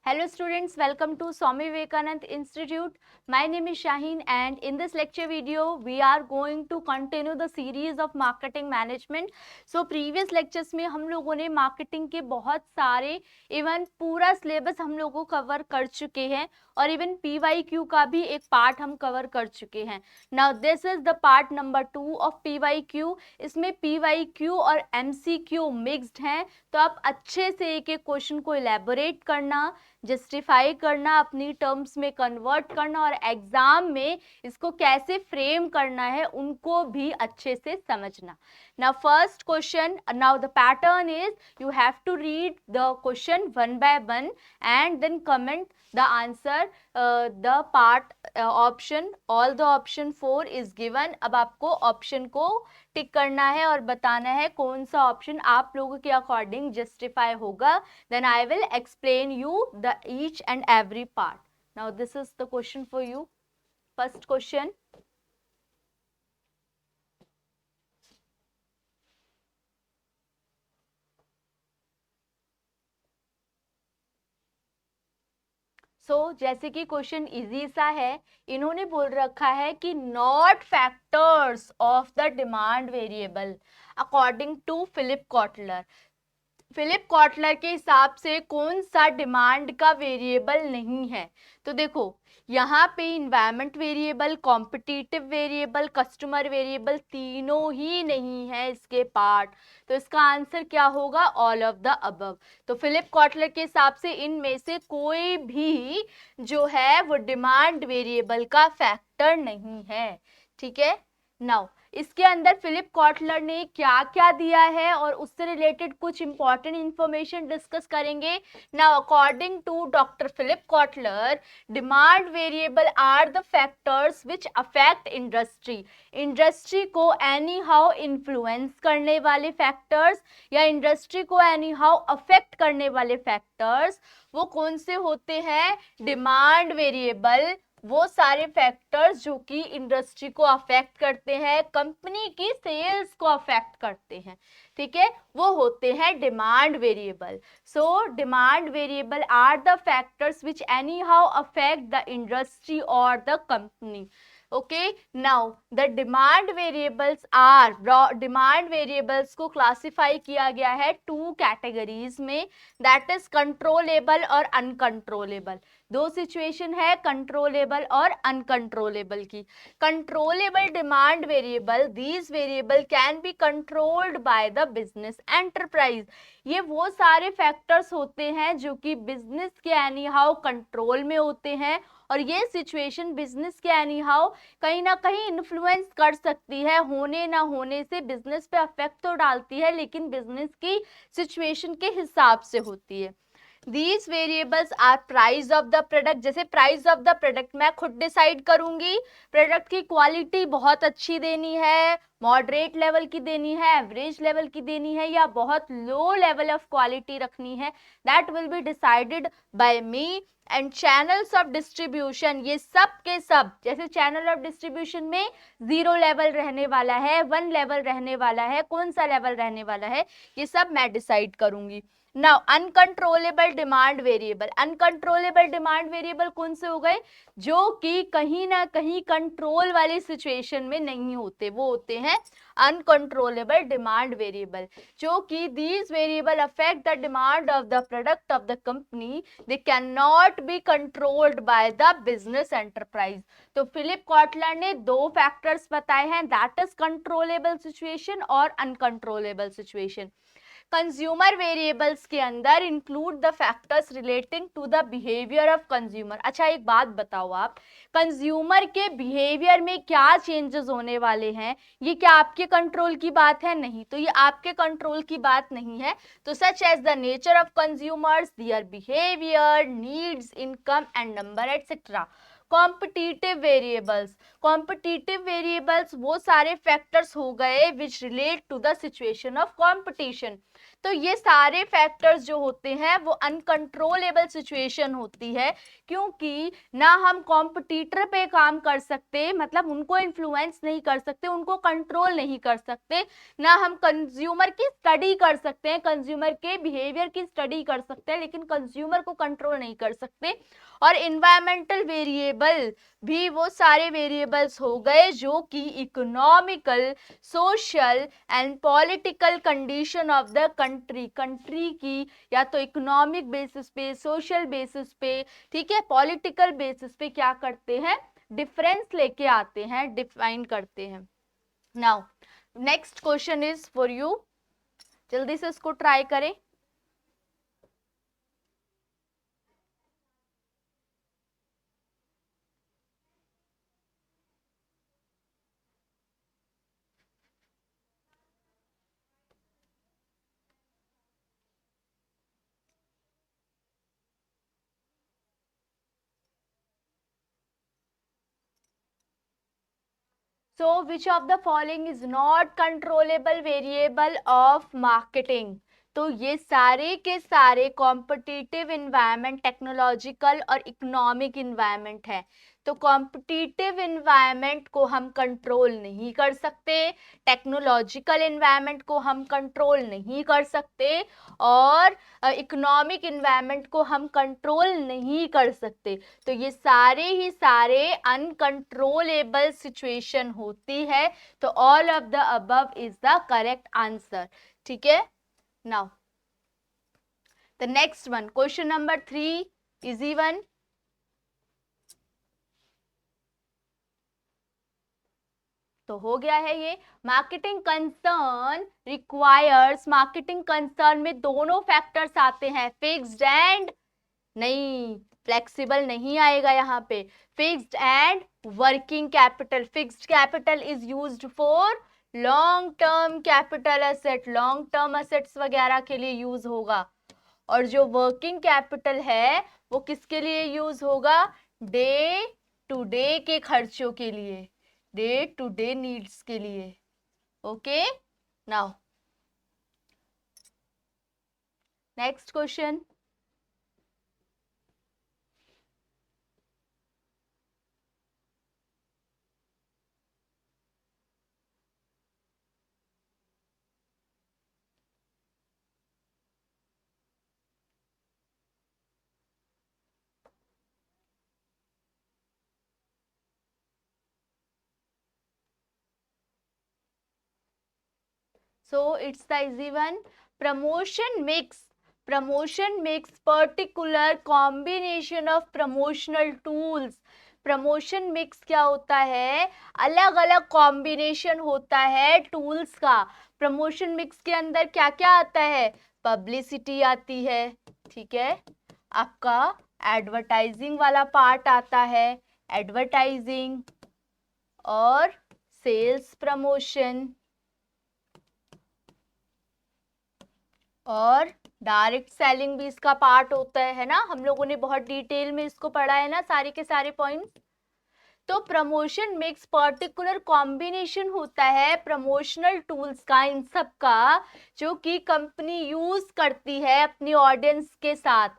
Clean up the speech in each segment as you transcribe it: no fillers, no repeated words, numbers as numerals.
Hello students, welcome to Swami Vivekanand Institute. My name is Shaheen and in this lecture video we are going to continue the series of marketing management. So previous lectures में हम लोगों ने marketing के बहुत सारे even पूरा syllabus हम लोगों को cover कर चुके हैं और इवन PYQ का भी एक part हम cover कर चुके हैं. Now this is the part number 2 of PYQ. इसमें PYQ और MCQ mixed हैं, तो आप अच्छे से एक एक क्वेश्चन को elaborate करना, जस्टिफाई करना, अपनी टर्म्स में कन्वर्ट करना और एग्जाम में इसको कैसे फ्रेम करना है उनको भी अच्छे से समझना. Now first question, now the pattern is you have to read the question one by one and then comment the answer. The part option, all the option 4 is given. अब आपको ऑप्शन को टिक करना है और बताना है कौन सा ऑप्शन आप लोगों के अकॉर्डिंग जस्टिफाई होगा. Then I will explain you the each and every part. Now this is the question for you. First question. जैसे कि क्वेश्चन इजी सा है, इन्होंने बोल रखा है कि not factors of the demand variable according to Philip Kotler. Philip Kotler के हिसाब से कौन सा डिमांड का वेरिएबल नहीं है. तो देखो यहाँ पे environment variable, competitive variable, customer variable तीनों ही नहीं है इसके पार्ट. तो इसका आंसर क्या होगा? All of the above. तो फिलिप कॉटलर के हिसाब से इनमें से कोई भी जो है वो डिमांड वेरिएबल का फैक्टर नहीं है. ठीक है. नाउ इसके अंदर फिलिप कॉटलर ने क्या क्या दिया है और उससे रिलेटेड कुछ इंपॉर्टेंट इंफॉर्मेशन डिस्कस करेंगे. Now according to doctor Philip Kotler, demand variable are the factors which affect industry. Industry को एनी हाउ इन्फ्लुएंस करने वाले फैक्टर्स या इंडस्ट्री को एनी हाउ अफेक्ट करने वाले फैक्टर्स वो कौन से होते हैं? Demand variable. वो सारे फैक्टर्स जो कि इंडस्ट्री को अफेक्ट करते हैं, कंपनी की सेल्स को अफेक्ट करते हैं, ठीक है, वो होते हैं demand variable. So demand variable are the factors which anyhow affect the industry और the company. Okay, now the demand variables are, demand variables को क्लासिफाई किया गया है 2 कैटेगरीज में, दैट इज कंट्रोलेबल और अनकंट्रोलेबल. दो सिचुएशन है controllable और अनकंट्रोलेबल की. Controllable demand variable, these variable can be controlled by the business enterprise. ये वो सारे फैक्टर्स होते हैं जो कि बिजनेस के एनी हाउ कंट्रोल में होते हैं और ये सिचुएशन बिजनेस के एनी हाउ कहीं ना कहीं इन्फ्लुएंस कर सकती है. होने ना होने से बिजनेस पे अफेक्ट तो डालती है लेकिन बिजनेस की सिचुएशन के हिसाब से होती है. These variables are price of the product. जैसे प्राइस ऑफ द प्रोडक्ट मैं खुद डिसाइड करूंगी, प्रोडक्ट की क्वालिटी बहुत अच्छी देनी है, मॉडरेट लेवल की देनी है, एवरेज लेवल की देनी है या बहुत लो लेवल ऑफ क्वालिटी रखनी है, that will be decided by me. And channels of distribution, ये सब के सब, जैसे चैनल ऑफ डिस्ट्रीब्यूशन में 0 लेवल रहने वाला है, 1 लेवल रहने वाला है, कौन सा लेवल रहने वाला है, ये सब मैं डिसाइड करूंगी. Now uncontrollable demand variable, uncontrollable demand variable कौन से हो गए? जो कि कहीं ना कहीं कंट्रोल वाली सिचुएशन में नहीं होते, वो होते हैं अनकंट्रोलेबल डिमांड वेरिएबल. जो कि these variable affect the demand of the product of the company, they can not be controlled by the business enterprise. तो फिलिप कॉटलर ने 2 फैक्टर्स बताए हैं, दैट इज कंट्रोलेबल सिचुएशन और अनकंट्रोलेबल सिचुएशन. कंज्यूमर वेरिएबल्स के अंदर include the factors relating to the behaviour of consumer. अच्छा एक बात बताओ आप, कंज्यूमर के बिहेवियर में क्या चेंजेस होने वाले हैं, ये क्या आपके कंट्रोल की बात है? नहीं. तो ये आपके कंट्रोल की बात नहीं है. तो such as the nature of consumers, their behaviour, needs, income and number etcetera. Competitive variables, competitive variables वो सारे फैक्टर्स हो गए which relate to the situation of competition. तो ये सारे फैक्टर्स जो होते हैं वो अनकंट्रोलेबल सिचुएशन होती है, क्योंकि ना हम कॉम्पिटिटर पे काम कर सकते, मतलब उनको इन्फ्लुएंस नहीं कर सकते, उनको कंट्रोल नहीं कर सकते, ना हम कंज्यूमर की स्टडी कर सकते हैं, कंज्यूमर के बिहेवियर की स्टडी कर सकते हैं, लेकिन कंज्यूमर को कंट्रोल नहीं कर सकते। और इन्वायरमेंटल वेरिएबल भी वो सारे वेरिएबल्स हो गए जो कि economical, social and political condition of the country, country की या तो इकोनॉमिक बेसिस पे, सोशल बेसिस पे, ठीक है, पॉलिटिकल बेसिस पे क्या करते हैं, डिफरेंस लेके आते हैं, डिफाइन करते हैं। Now next question is for you, जल्दी से इसको ट्राई करें। So which of the following is not controllable variable of marketing? तो ये सारे के सारे कॉम्पिटिटिव इन्वायरमेंट, टेक्नोलॉजिकल और इकोनॉमिक इन्वायरमेंट है। तो कॉम्पिटिटिव इन्वायरमेंट को हम कंट्रोल नहीं कर सकते, टेक्नोलॉजिकल इन्वायरमेंट को हम कंट्रोल नहीं कर सकते, और इकोनॉमिक इन्वायरमेंट को हम कंट्रोल नहीं कर सकते। तो ये सारे ही सारे अनकंट्रोलेबल सिचुएशन होती है। तो all of the above is the correct answer, ठीक है। Now the next one, question number 3, easy one. तो हो गया है ये, marketing concern requires, marketing concern में दोनों फैक्टर्स आते हैं, फिक्स्ड एंड, नहीं फ्लेक्सिबल नहीं आएगा यहाँ पे, fixed and working capital. Fixed capital is used for long term capital asset, long term assets वगैरह के लिए यूज होगा, और जो वर्किंग कैपिटल है वो किसके लिए यूज होगा, डे टू डे के खर्चों के लिए, डे टू डे नीड्स के लिए। Okay, now next question, so it's the easy one. Promotion mix, promotion mix particular combination of promotional tools. Promotion mix क्या होता है, अलग अलग कॉम्बिनेशन होता है टूल्स का। प्रमोशन मिक्स के अंदर क्या क्या आता है, पब्लिसिटी आती है, ठीक है, आपका एडवर्टाइजिंग वाला पार्ट आता है, एडवर्टाइजिंग, और सेल्स प्रमोशन, और डायरेक्ट सेलिंग भी इसका पार्ट होता है ना, हम लोगों ने बहुत डिटेल में इसको पढ़ा है ना, सारे के सारे पॉइंट्स। तो प्रमोशन मिक्स पर्टिकुलर कॉम्बिनेशन होता है प्रमोशनल टूल्स का, इन सब का, जो कि कंपनी यूज करती है अपनी ऑडियंस के साथ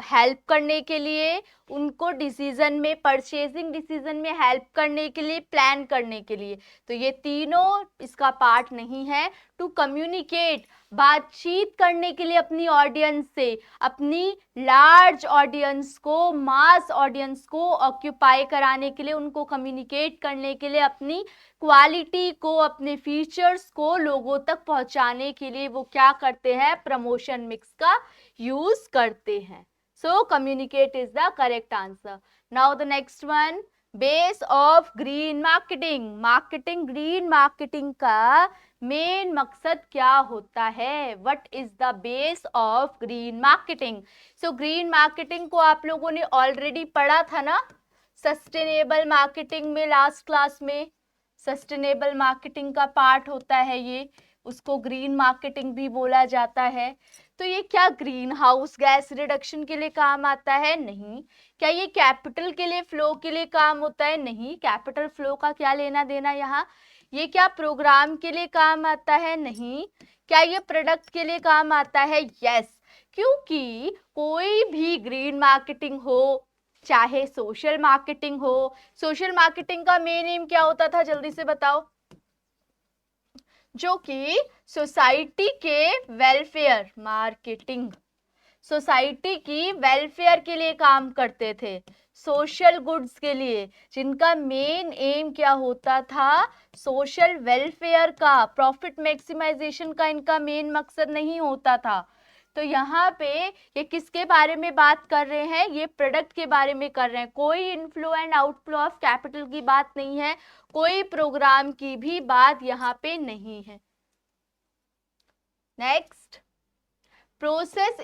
हेल्प करने के लिए, उनको डिसीजन में, परचेजिंग डिसीजन में हेल्प करने के लिए, प्लान करने के लिए। तो ये तीनों इसका पार्ट नहीं है। टू कम्युनिकेट, बातचीत करने के लिए अपनी ऑडियंस से, अपनी लार्ज ऑडियंस को, मास ऑडियंस को ऑक्यूपाई कराने के लिए, उनको कम्युनिकेट करने के लिए, अपनी क्वालिटी को, अपने फीचर्स को लोगों तक पहुंचाने के लिए वो क्या करते हैं, प्रमोशन मिक्स का यूज करते हैं। So communicate is the correct answer. Now the next one, base of green marketing. Marketing, green marketing का मेन मकसद क्या होता है, what is the base of green marketing. So green marketing को आप लोगों ने ऑलरेडी पढ़ा था ना, सस्टेनेबल मार्केटिंग में, लास्ट क्लास में। सस्टेनेबल मार्केटिंग का पार्ट होता है ये, उसको ग्रीन मार्केटिंग भी बोला जाता है। तो ये क्या ग्रीन हाउस गैस रिडक्शन के लिए काम आता है, नहीं। क्या ये कैपिटल के लिए, फ्लो के लिए काम होता है, नहीं। कैपिटल फ्लो का क्या लेना देना यहाँ, ये क्या प्रोग्राम के लिए काम आता है? नहीं। क्या ये प्रोडक्ट के लिए काम आता है? यस। क्योंकि कोई भी ग्रीन मार्केटिंग हो चाहे सोशल मार्केटिंग हो, सोशल मार्केटिंग का मेन एम क्या होता था, जल्दी से बताओ? जो कि सोसाइटी के वेलफेयर, मार्केटिंग सोसाइटी की वेलफेयर के लिए काम करते थे, सोशल गुड्स के लिए, जिनका मेन एम क्या होता था? सोशल वेलफेयर का, प्रॉफिट मैक्सिमाइजेशन का इनका मेन मकसद नहीं होता था। तो यहाँ पे ये किसके बारे में बात कर रहे हैं? ये प्रोडक्ट के बारे में कर रहे हैं। कोई inflow and outflow of capital की बात नहीं है, कोई प्रोग्राम की भी बात यहाँ पे नहीं है। Next, process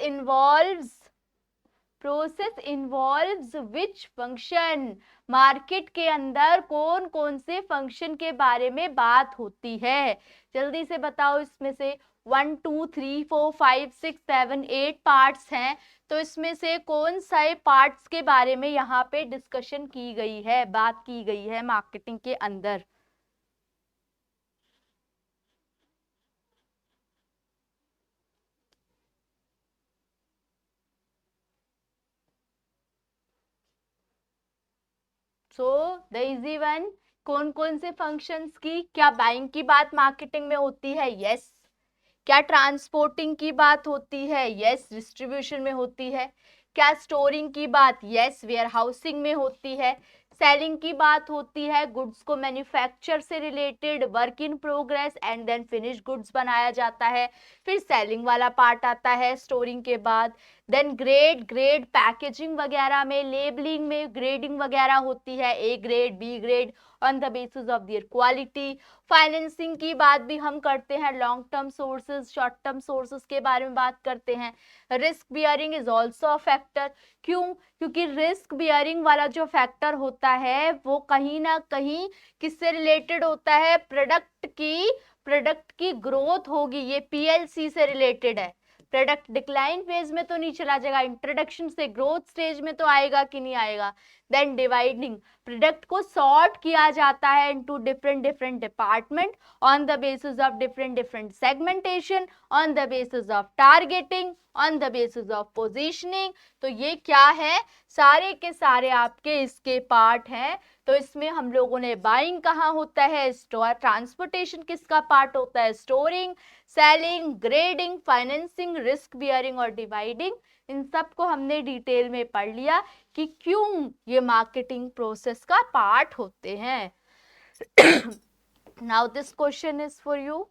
involves which function? Market के अंदर कौन कौन से फंक्शन के बारे में बात होती है? जल्दी से बताओ। इसमें से 1 2 3 4 5 6 7 8 पार्ट्स हैं, तो इसमें से कौन से पार्ट्स के बारे में यहाँ पे डिस्कशन की गई है, बात की गई है मार्केटिंग के अंदर? सो द इजी वन, कौन कौन से फंक्शंस की? क्या बाइंग की बात मार्केटिंग में होती है? यस। क्या ट्रांसपोर्टिंग की बात होती है? यस। डिस्ट्रीब्यूशन में होती है। क्या स्टोरिंग की बात? यस। वेयर हाउसिंग में होती है। सेलिंग की बात होती है, गुड्स को मैन्युफैक्चर से related, work in progress and then finish goods बनाया जाता है। फिर सेलिंग वाला पार्ट आता है स्टोरिंग के बाद। देन ग्रेड पैकेजिंग वगैरह में, लेबलिंग में ग्रेडिंग वगैरह होती है, A grade, B grade, on the basis of their quality. Financing की बात भी हम करते हैं, long term sources, short term sources के बारे में बात करते हैं। Risk bearing is also a factor. क्यों? क्योंकि रिस्क बियरिंग वाला जो फैक्टर होता है वो कहीं ना कहीं किससे रिलेटेड होता है? प्रोडक्ट की ग्रोथ होगी, ये पीएलसी से रिलेटेड है। प्रोडक्ट डिक्लाइन फेज में तो नहीं चला जाएगा, इंट्रोडक्शन से ग्रोथ स्टेज में तो आएगा कि नहीं आएगा। देन डिवाइडिंग, प्रोडक्ट को सॉर्ट किया जाता है into different different department on the basis of different different segmentation, on the basis of targeting, on the basis of positioning. तो ये क्या है? सारे के सारे आपके इसके पार्ट हैं। तो इसमें हम लोगों ने बाइंग कहाँ होता है, स्टोर, ट्रांसपोर्टेशन किसका पार्ट होता है, storing, selling, grading, financing, risk bearing और डिवाइडिंग, इन सब को हमने डिटेल में पढ़ लिया कि क्यों ये मार्केटिंग प्रोसेस का पार्ट होते हैं। Now this question is for you.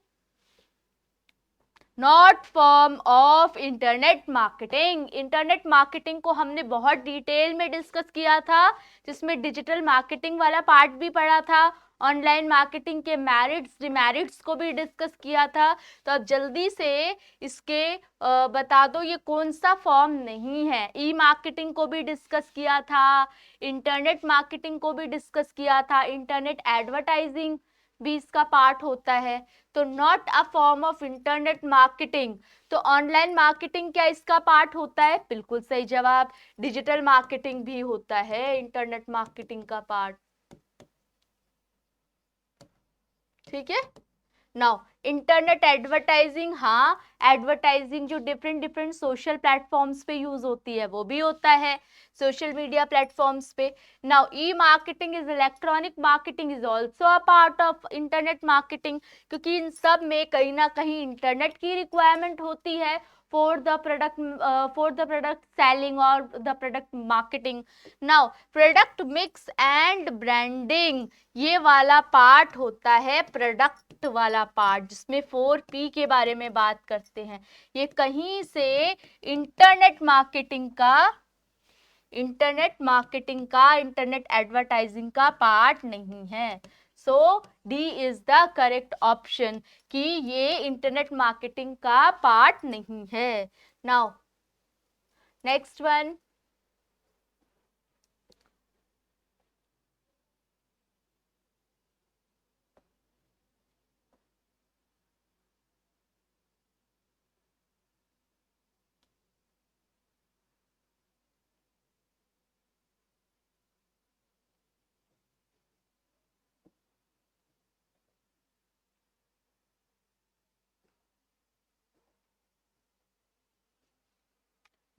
Not form of internet marketing. Internet marketing को हमने बहुत डिटेल में डिस्कस किया था, जिसमें डिजिटल मार्केटिंग वाला पार्ट भी पढ़ा था, ऑनलाइन मार्केटिंग के मेरिट्स डिमेरिट्स को भी डिस्कस किया था। तो अब जल्दी से इसके बता दो ये कौन सा फॉर्म नहीं है। ई मार्केटिंग को भी डिस्कस किया था, इंटरनेट मार्केटिंग को भी डिस्कस किया था, इंटरनेट एडवर्टाइजिंग भी इसका पार्ट होता है। तो not a form of internet marketing. तो ऑनलाइन मार्केटिंग क्या इसका पार्ट होता है? बिल्कुल सही जवाब। डिजिटल मार्केटिंग भी होता है इंटरनेट मार्केटिंग का पार्ट। ठीक है। नाउ इंटरनेट एडवर्टाइजिंग, हाँ, एडवर्टाइजिंग जो डिफरेंट डिफरेंट सोशल प्लेटफॉर्म्स पे यूज होती है वो भी होता है, सोशल मीडिया प्लेटफॉर्म्स पे। Now E marketing is electronic marketing is also a part of internet marketing, क्योंकि इन सब में कहीं ना कहीं इंटरनेट की रिक्वायरमेंट होती है फॉर द प्रोडक्ट सेलिंग और the product marketing. Now product mix and branding, ये वाला पार्ट होता है प्रोडक्ट वाला पार्ट, जिसमें 4P के बारे में बात करते हैं। ये कहीं से इंटरनेट एडवर्टाइजिंग का पार्ट नहीं है। So D is the correct option कि ये इंटरनेट मार्केटिंग का पार्ट नहीं है। Now next one,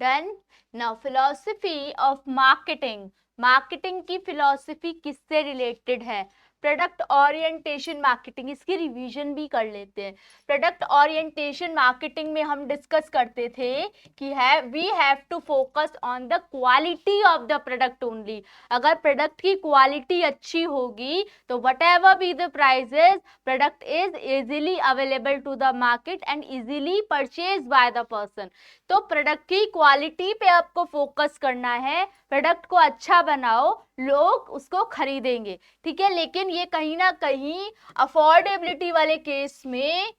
done. Now philosophy of marketing, marketing की फिलॉसफी किससे रिलेटेड है? प्रोडक्ट ओरिएंटेशन मार्केटिंग, इसकी रिवीजन भी कर लेते हैं। प्रोडक्ट ओरिएंटेशन मार्केटिंग में हम डिस्कस करते थे कि we have to focus on the quality of the product only. अगर प्रोडक्ट की क्वालिटी अच्छी होगी तो whatever be the prices, product is easily available to the market and easily purchase by the person. तो product की quality पे आपको focus करना है, प्रोडक्ट को अच्छा बनाओ, लोग उसको खरीदेंगे, ठीक है। लेकिन ये कहीं ना कहीं अफोर्डेबिलिटी वाले केस में,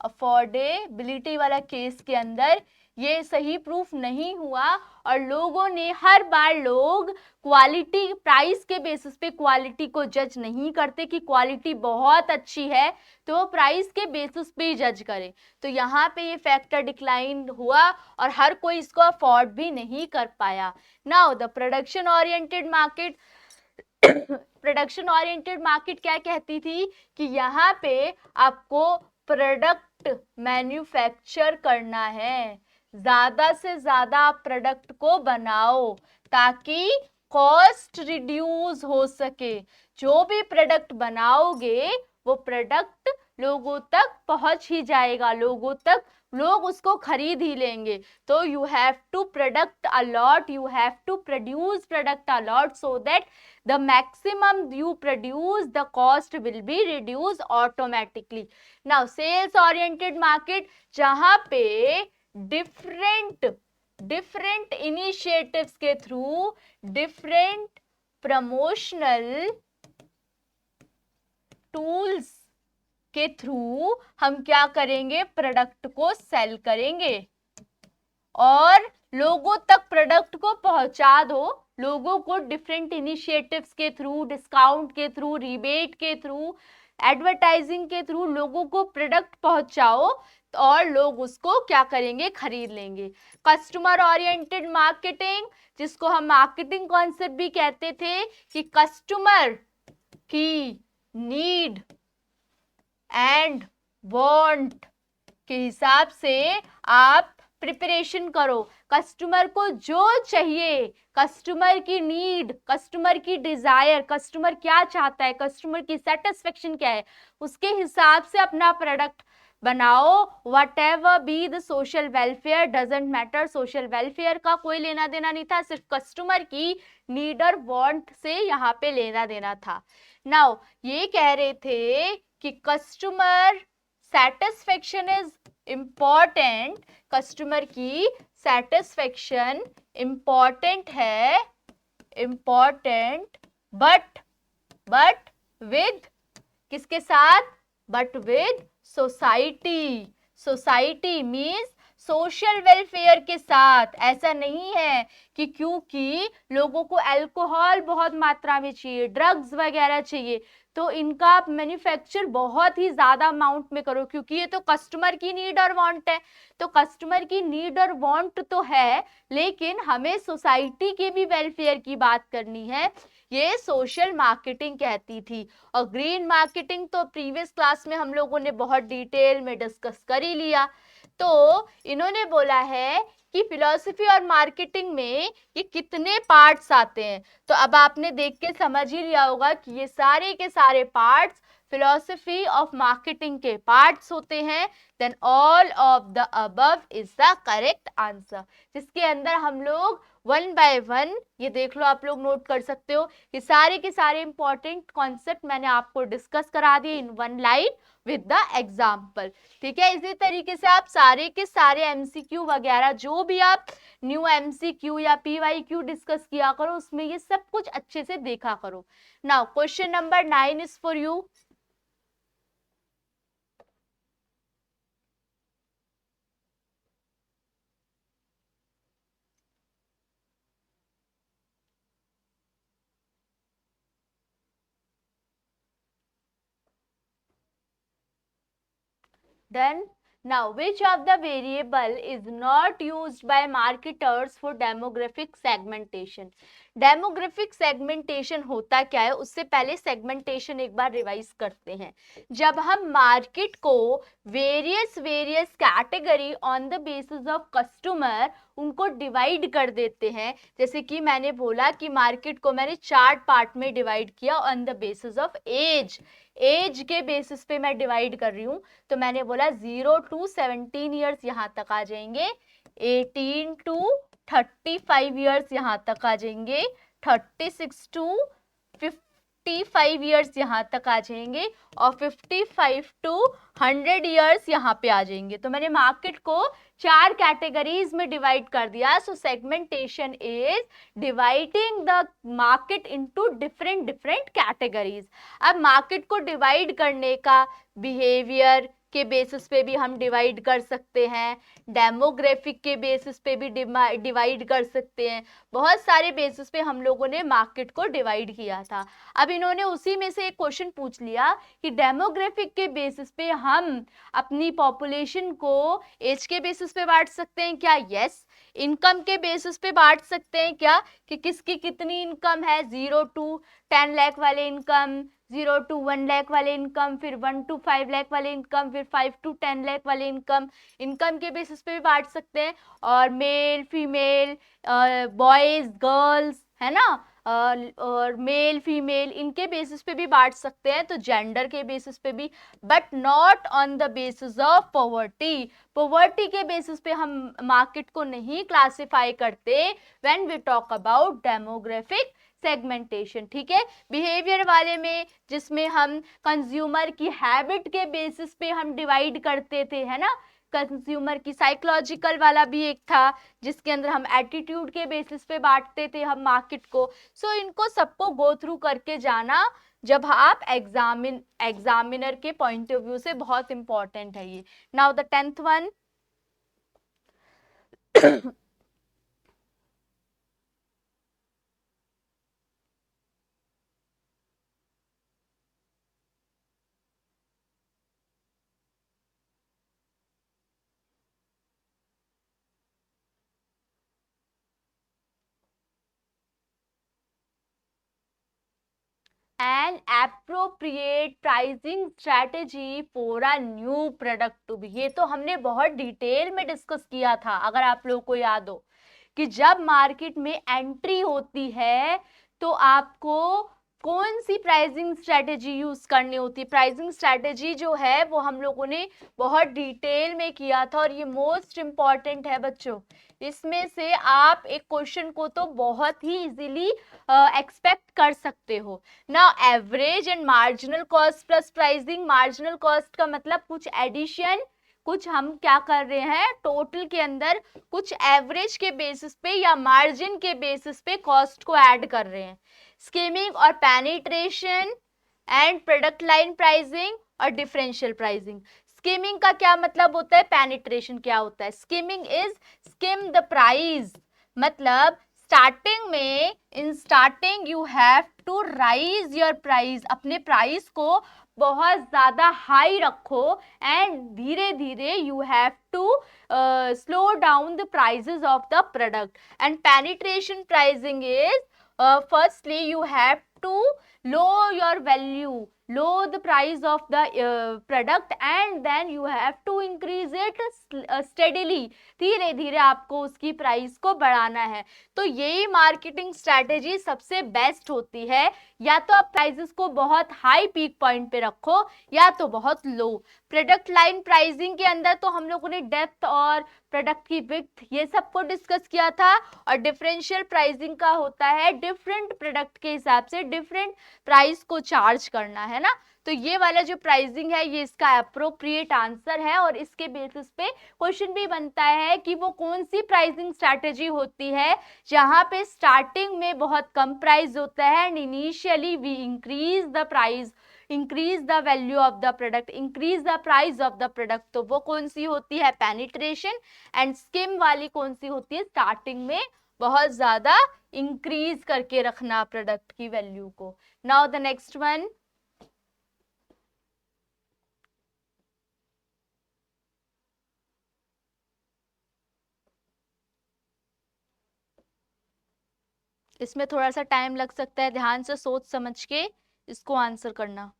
अफोर्डेबिलिटी वाला केस के अंदर ये सही प्रूफ नहीं हुआ, और लोगों ने हर बार, लोग क्वालिटी, प्राइस के बेसिस पे क्वालिटी को जज नहीं करते कि क्वालिटी बहुत अच्छी है तो प्राइस के बेसिस पे ही जज करें। तो यहाँ पे ये फैक्टर डिक्लाइन हुआ और हर कोई इसको अफोर्ड भी नहीं कर पाया। Now the production oriented market, production oriented market क्या कहती थी कि यहाँ पे आपको प्रोडक्ट मैन्युफैक्चर करना है, ज्यादा से ज्यादा आप प्रोडक्ट को बनाओ ताकि कॉस्ट रिड्यूस हो सके। जो भी प्रोडक्ट बनाओगे वो प्रोडक्ट लोगों तक पहुंच ही जाएगा, लोगों तक, लोग उसको खरीद ही लेंगे। तो you have to product a lot, you have to produce product a lot so that the maximum you produce, the cost will be reduced automatically. Now sales oriented market, जहां पे different initiatives के through, different promotional tools के through हम क्या करेंगे, product को cell करेंगे और लोगों तक प्रोडक्ट को पहुंचा दो। लोगों को डिफरेंट इनिशिएटिव्स के थ्रू, डिस्काउंट के थ्रू, रिबेट के थ्रू, एडवर्टाइजिंग के थ्रू लोगों को प्रोडक्ट पहुंचाओ और लोग उसको क्या करेंगे, खरीद लेंगे। कस्टमर ओरिएंटेड मार्केटिंग, जिसको हम मार्केटिंग कॉन्सेप्ट भी कहते थे, कि कस्टमर की नीड एंड वांट के हिसाब से आप प्रिपरेशन करो। कस्टमर को जो चाहिए, कस्टमर की नीड, कस्टमर की डिजायर, कस्टमर क्या चाहता है, कस्टमर की सेटिस्फेक्शन क्या है, उसके हिसाब से अपना प्रोडक्ट बनाओ। What ever be the social welfare, doesn't matter, social welfare का कोई लेना देना नहीं था, सिर्फ कस्टमर की नीड और वांट से यहाँ पे लेना देना था। नाउ ये कह रहे थे कि customer satisfaction is important, customer की सेटिस्फेक्शन इम्पॉर्टेंट है, इम्पॉर्टेंट, बट विद किसके साथ, but with society. Society means social welfare के साथ। ऐसा नहीं है कि क्योंकि लोगों को अल्कोहल बहुत मात्रा में चाहिए, ड्रग्स वगैरह चाहिए, तो इनका आप मैन्युफैक्चर बहुत ही ज्यादा अमाउंट में करो, क्योंकि ये तो कस्टमर की नीड और वांट है। तो कस्टमर की नीड और वांट तो है, लेकिन हमें सोसाइटी के भी वेलफेयर की बात करनी है, ये सोशल मार्केटिंग कहती थी। और ग्रीन मार्केटिंग तो प्रीवियस क्लास में हम लोगों ने बहुत डिटेल में डिस्कस कर ही लिया। तो इन्होंने बोला है कि फिलॉसफी और मार्केटिंग में ये कितने पार्ट्स आते हैं। तो अब आपने देख के समझ ही लिया होगा कि ये सारे के सारे पार्ट्स फिलॉसफी ऑफ मार्केटिंग के पार्ट्स होते हैं। Then all of the above is the correct answer, जिसके अंदर हम लोग वन बाय वन, ये देख लो, आप लोग नोट कर सकते हो कि सारे के सारे इंपॉर्टेंट कॉन्सेप्ट मैंने आपको डिस्कस करा दिए in one line with the example. ठीक है, इसी तरीके से आप सारे के सारे एमसीक्यू वगैरह जो भी आप न्यू एमसीक्यू या पीवाईक्यू डिस्कस किया करो, उसमें ये सब कुछ अच्छे से देखा करो। Now question number 9 is for you. Then now which of the variable is not used by marketers for demographic segmentation? Demographic segmentation होता क्या है, उससे पहले सेगमेंटेशन एक बार रिवाइज करते हैं। जब हम मार्केट को various category on the basis of customer उनको डिवाइड कर देते हैं। जैसे कि मैंने बोला कि मार्केट को मैंने 4 पार्ट में डिवाइड किया on the basis of age, age के बेसिस पे मैं डिवाइड कर रही हूँ। तो मैंने बोला 0 to 17 ईयर्स यहाँ तक आ जाएंगे, 18 to 35 ईयर्स यहाँ तक आ जाएंगे, 36 to 55 ईयर्स यहाँ तक आ जाएंगे, और 55 to 100 ईयर्स यहाँ पे आ जाएंगे। तो मैंने मार्केट को 4 कैटेगरीज में डिवाइड कर दिया। So segmentation is dividing the market into different different categories. अब मार्केट को डिवाइड करने का बिहेवियर के बेसिस पे भी हम डिवाइड कर सकते हैं, डेमोग्राफिक के बेसिस पे भी डिवाइड कर सकते हैं, बहुत सारे बेसिस पे हम लोगों ने मार्केट को डिवाइड किया था। अब इन्होंने उसी में से एक क्वेश्चन पूछ लिया कि डेमोग्राफिक के बेसिस पे हम अपनी पॉपुलेशन को एज के बेसिस पे बांट सकते हैं क्या? यस। इनकम के बेसिस पे बांट सकते हैं क्या, कि किसकी कितनी इनकम है, 0 to 10 लाख वाले इनकम, 0 to 1 लाख वाले इनकम, फिर 1 to 5 लाख वाले इनकम, फिर 5 to 10 लाख वाले इनकम, इनकम के बेसिस पे भी बांट सकते हैं। और मेल फीमेल, बॉयज गर्ल्स, है ना, और मेल फीमेल, इनके बेसिस पे भी बांट सकते हैं, तो जेंडर के बेसिस पे भी, but not on the basis of poverty. Poverty के बेसिस पे हम मार्केट को नहीं क्लासिफाई करते when we talk about demographic segmentation. ठीक है, बिहेवियर वाले में जिसमें हम कंज्यूमर की हैबिट के बेसिस पे हम डिवाइड करते थे, है ना, कंज्यूमर की साइकोलॉजिकल वाला भी एक था जिसके अंदर हम एटीट्यूड के बेसिस पे बांटते थे हम मार्केट को। सो इनको सबको गो थ्रू करके जाना जब आप एग्जामिनर के पॉइंट ऑफ व्यू से बहुत इंपॉर्टेंट है ये। Now the 10th one, an appropriate pricing strategy for a new product to be। ये तो हमने बहुत डिटेल में डिस्कस किया था, अगर आप लोगों को याद हो, कि जब मार्केट में एंट्री होती है तो आपको कौन सी प्राइसिंग स्ट्रेटेजी यूज करनी होती है। प्राइसिंग स्ट्रेटेजी जो है वो हम लोगों ने बहुत डिटेल में किया था, और ये मोस्ट इंपॉर्टेंट है बच्चों। इसमें से आप एक क्वेश्चन को तो बहुत ही इजीली एक्सपेक्ट कर सकते हो। ना average and marginal cost plus pricing, marginal cost का मतलब कुछ एडिशन, कुछ हम क्या कर रहे हैं टोटल के अंदर कुछ एवरेज के बेसिस पे या मार्जिन के बेसिस पे कॉस्ट को ऐड कर रहे हैं। स्कीमिंग और penetration and product line pricing और डिफरेंशियल प्राइसिंग। स्कीमिंग का क्या मतलब होता है, पेनिट्रेशन क्या होता है? Skimming is skim the price, मतलब स्टार्टिंग में, in starting you have to raise your price, अपने प्राइस को बहुत ज्यादा हाई रखो, एंड धीरे धीरे you have to slow down the prices of the product. And penetration pricing is firstly you have to lower your value, lower the price of the product, and then you have to increase it steadily, धीरे धीरे आपको उसकी price को बढ़ाना है। तो यही marketing strategy सबसे बेस्ट होती है, या तो आप प्राइसेस को बहुत हाई पीक पॉइंट पे रखो या तो बहुत लो। प्रोडक्ट लाइन प्राइसिंग के अंदर तो हम लोगों ने डेप्थ और प्रोडक्ट की विड्थ ये सबको डिस्कस किया था, और डिफरेंशियल प्राइसिंग का होता है डिफरेंट प्रोडक्ट के हिसाब से डिफरेंट प्राइस को चार्ज करना, है ना। तो ये वाला जो प्राइसिंग है ये इसका अप्रोप्रिएट आंसर है, और इसके बेसिस पे क्वेश्चन भी बनता है कि वो कौन सी प्राइसिंग स्ट्रैटेजी होती है जहां पे स्टार्टिंग में बहुत कम प्राइस होता है and initially we increase the price, increase the value of the product, increase the price of the product. तो वो कौन सी होती है, पेनिट्रेशन। एंड स्किम वाली कौन सी होती है, स्टार्टिंग में बहुत ज्यादा इंक्रीज करके रखना प्रोडक्ट की वैल्यू को। नाउ द नेक्स्ट वन, इसमें थोड़ा सा टाइम लग सकता है, ध्यान से सोच समझ के इसको आंसर करना।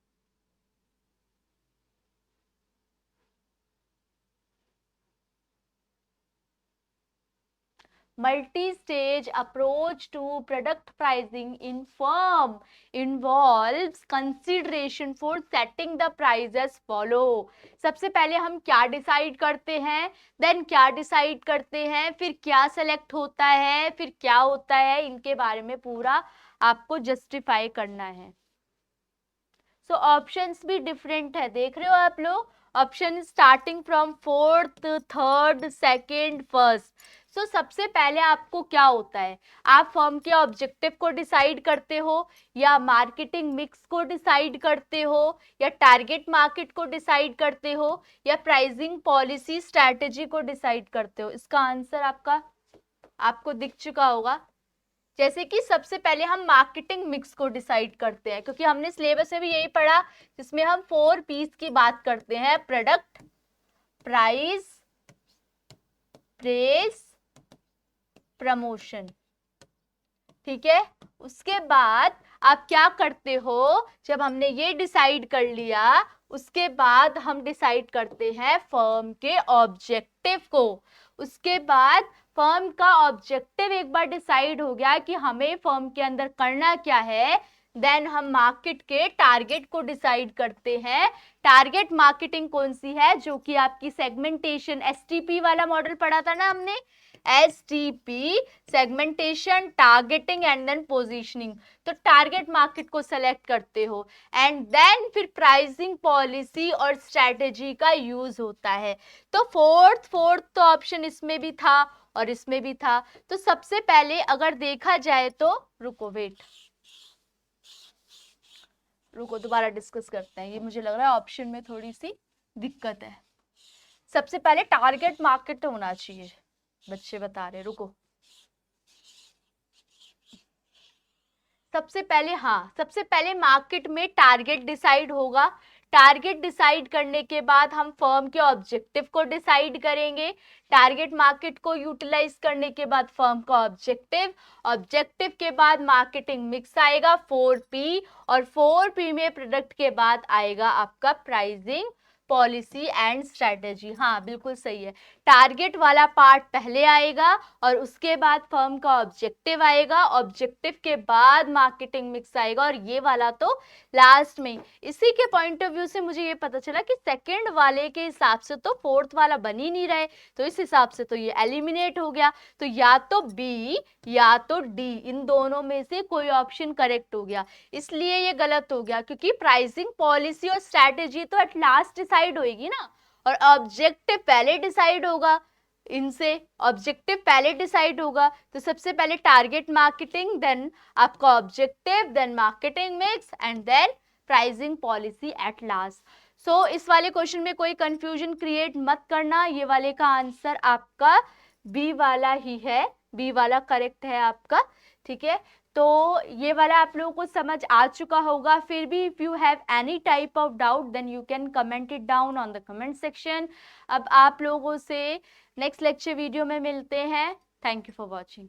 multi-stage approach to product pricing in firm involves consideration for setting the price as follow. सबसे पहले हम क्या डिसाइड करते हैं, देन क्या डिसाइड करते हैं, फिर क्या सेलेक्ट होता है, फिर क्या होता है, इनके बारे में पूरा आपको जस्टिफाई करना है. सो ऑप्शंस भी डिफरेंट है, देख रहे हो आप लोग. Option starting from fourth, third, second, first. So सबसे पहले आपको क्या होता है, आप फर्म के ऑब्जेक्टिव को डिसाइड करते हो, या मार्केटिंग मिक्स को डिसाइड करते हो, या टारगेट मार्केट को डिसाइड करते हो, या प्राइसिंग पॉलिसी स्ट्रैटेजी को डिसाइड करते हो. इसका आंसर आपको दिख चुका होगा. जैसे कि सबसे पहले हम मार्केटिंग मिक्स को डिसाइड करते हैं, क्योंकि हमने सिलेबस में भी यही पढ़ा, जिसमें हम 4 पीस की बात करते हैं: प्रोडक्ट, प्राइस, प्लेस, प्रमोशन. ठीक है. उसके बाद आप क्या करते हो, जब हमने ये डिसाइड कर लिया, उसके बाद हम डिसाइड करते हैं फर्म के ऑब्जेक्टिव को. उसके बाद फर्म का ऑब्जेक्टिव एक बार डिसाइड हो गया कि हमें फर्म के अंदर करना क्या है, देन हम मार्केट के टारगेट को डिसाइड करते हैं. टारगेट मार्केटिंग कौन सी है, जो कि आपकी सेगमेंटेशन, एसटीपी वाला मॉडल पढ़ा था ना हमने, STP, segmentation, targeting and then positioning. तो टारगेट मार्केट को सेलेक्ट करते हो, एंड देन फिर प्राइसिंग पॉलिसी और स्ट्रैटेजी का यूज होता है. तो फोर्थ तो ऑप्शन इसमें भी था और इसमें भी था. तो सबसे पहले अगर देखा जाए तो, रुको दोबारा डिस्कस करते हैं, ये मुझे लग रहा है ऑप्शन में थोड़ी सी दिक्कत है. सबसे पहले टारगेट मार्केट होना चाहिए, बच्चे बता रहे. रुको, सबसे पहले मार्केट में टारगेट डिसाइड होगा. टारगेट डिसाइड करने के बाद हम फर्म के ऑब्जेक्टिव को डिसाइड करेंगे. टारगेट मार्केट को यूटिलाइज करने के बाद फर्म का ऑब्जेक्टिव के बाद मार्केटिंग मिक्स आएगा 4P, और 4P में प्रोडक्ट के बाद आएगा आपका प्राइसिंग पॉलिसी एंड स्ट्रैटेजी. हाँ बिल्कुल सही है. टारगेट वाला पार्ट पहले आएगा और उसके बाद फर्म का ऑब्जेक्टिव आएगा, ऑब्जेक्टिव के बाद मार्केटिंग मिक्स आएगा, और ये वाला तो लास्ट में. इसी के पॉइंट ऑफ व्यू से मुझे ये पता चला कि सेकंड वाले के हिसाब से तो फोर्थ वाला बन ही नहीं रहे, तो इस हिसाब से तो ये एलिमिनेट हो गया. तो या तो बी या तो डी, इन दोनों में से कोई ऑप्शन करेक्ट हो गया. इसलिए ये गलत हो गया, क्योंकि प्राइसिंग पॉलिसी और स्ट्रैटेजी तो एट लास्ट डिसाइड होएगी ना, और ऑब्जेक्टिव पहले डिसाइड होगा. इनसे ऑब्जेक्टिव पहले डिसाइड होगा, तो सबसे पहले टारगेट मार्केटिंग, देन आपका objective, then marketing mix, and then pricing policy at last. So इस वाले क्वेश्चन में कोई कंफ्यूजन क्रिएट मत करना. ये वाले का आंसर आपका बी वाला ही है, बी वाला करेक्ट है आपका. ठीक है. तो ये वाला आप लोगों को समझ आ चुका होगा. फिर भी if you have any type of doubt then you can comment it down on the comment section. अब आप लोगों से नेक्स्ट लेक्चर वीडियो में मिलते हैं. Thank you for watching.